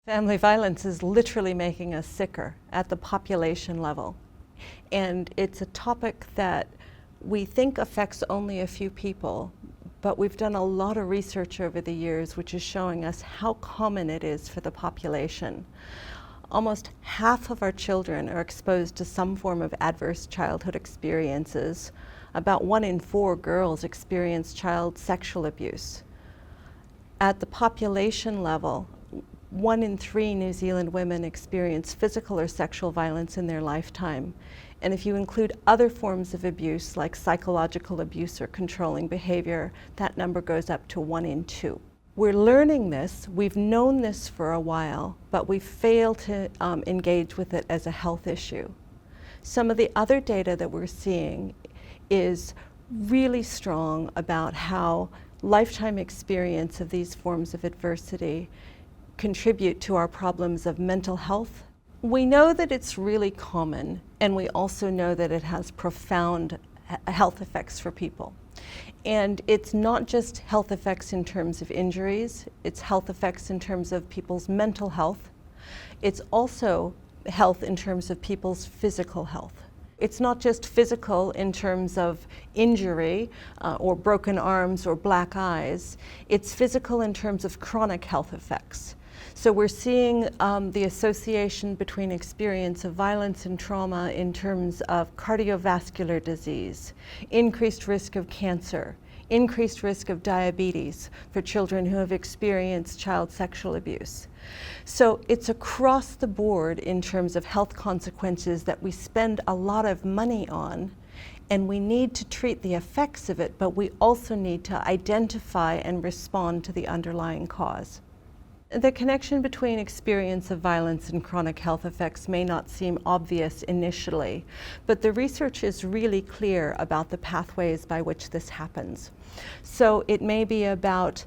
Family violence is literally making us sicker at the population level. And it's a topic that we think affects only a few people, but we've done a lot of research over the years which is showing us how common it is for the population. Almost half of our children are exposed to some form of adverse childhood experiences. About 1 in 4 girls experience child sexual abuse. At the population level, 1 in 3 New Zealand women experience physical or sexual violence in their lifetime. And if you include other forms of abuse like psychological abuse or controlling behavior, that number goes up to 1 in 2. We're learning this, we've known this for a while, but we fail to engage with it as a health issue. Some of the other data that we're seeing is really strong about how lifetime experience of these forms of adversity contribute to our problems of mental health. We know that it's really common, and we also know that it has profound health effects for people. And it's not just health effects in terms of injuries, it's health effects in terms of people's mental health. It's also health in terms of people's physical health. It's not just physical in terms of injury or broken arms or black eyes, it's physical in terms of chronic health effects. So we're seeing the association between experience of violence and trauma in terms of cardiovascular disease, increased risk of cancer, increased risk of diabetes for children who have experienced child sexual abuse. So it's across the board in terms of health consequences that we spend a lot of money on, and we need to treat the effects of it, but we also need to identify and respond to the underlying cause. The connection between experience of violence and chronic health effects may not seem obvious initially, but the research is really clear about the pathways by which this happens. So it may be about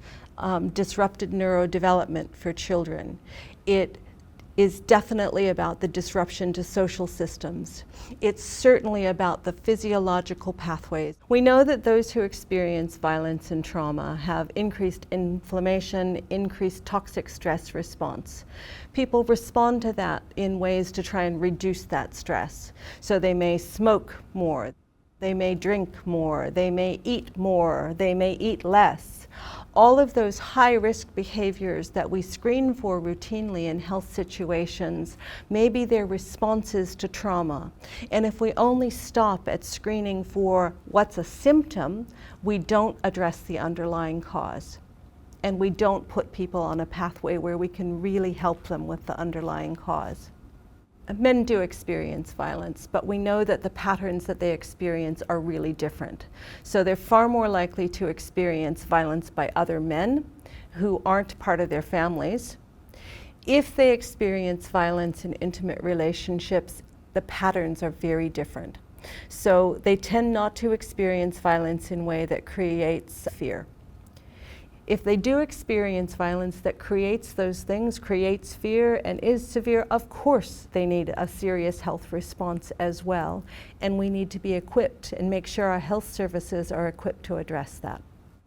disrupted neurodevelopment for children. It is definitely about the disruption to social systems. It's certainly about the physiological pathways. We know that those who experience violence and trauma have increased inflammation, increased toxic stress response. People respond to that in ways to try and reduce that stress. So they may smoke more, they may drink more, they may eat more, they may eat less. All of those high-risk behaviors that we screen for routinely in health situations may be their responses to trauma. And if we only stop at screening for what's a symptom, we don't address the underlying cause. And we don't put people on a pathway where we can really help them with the underlying cause. Men do experience violence, but we know that the patterns that they experience are really different. So they're far more likely to experience violence by other men who aren't part of their families. If they experience violence in intimate relationships, the patterns are very different. So they tend not to experience violence in a way that creates fear. If they do experience violence that creates those things, creates fear and is severe, of course they need a serious health response as well. And we need to be equipped and make sure our health services are equipped to address that.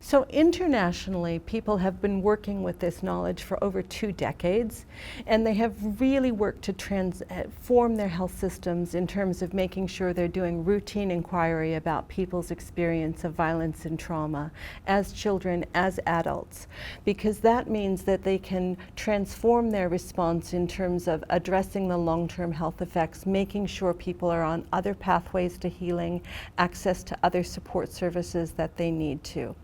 So internationally, people have been working with this knowledge for over 2 decades, and they have really worked to transform their health systems in terms of making sure they're doing routine inquiry about people's experience of violence and trauma as children, as adults, because that means that they can transform their response in terms of addressing the long-term health effects, making sure people are on other pathways to healing, access to other support services that they need to.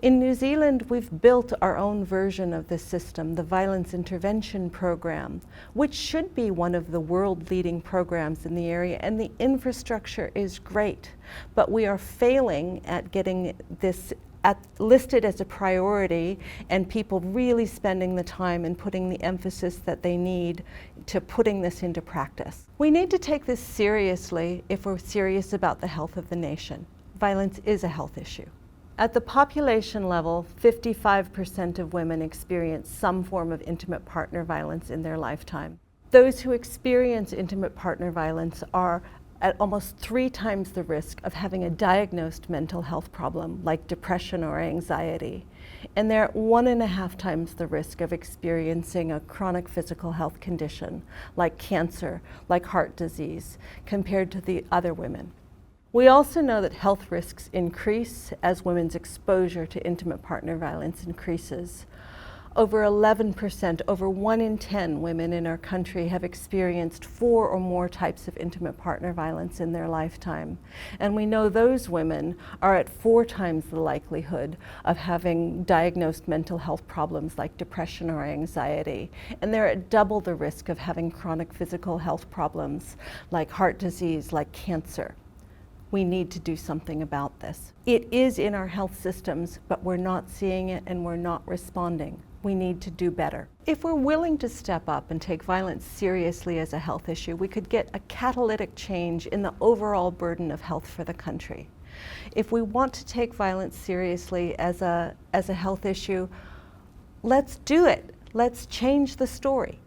In New Zealand, we've built our own version of this system, the Violence Intervention Program, which should be one of the world-leading programs in the area, and the infrastructure is great, but we are failing at getting this listed as a priority and people really spending the time and putting the emphasis that they need to putting this into practice. We need to take this seriously if we're serious about the health of the nation. Violence is a health issue. At the population level, 55% of women experience some form of intimate partner violence in their lifetime. Those who experience intimate partner violence are at almost 3 times the risk of having a diagnosed mental health problem like depression or anxiety. And they're at 1.5 times the risk of experiencing a chronic physical health condition like cancer, like heart disease, compared to the other women. We also know that health risks increase as women's exposure to intimate partner violence increases. Over 11%, over 1 in 10 women in our country have experienced 4 or more types of intimate partner violence in their lifetime. And we know those women are at 4 times the likelihood of having diagnosed mental health problems like depression or anxiety. And they're at double the risk of having chronic physical health problems like heart disease, like cancer. We need to do something about this. It is in our health systems, but we're not seeing it and we're not responding. We need to do better. If we're willing to step up and take violence seriously as a health issue, we could get a catalytic change in the overall burden of health for the country. If we want to take violence seriously as a health issue, let's do it. Let's change the story.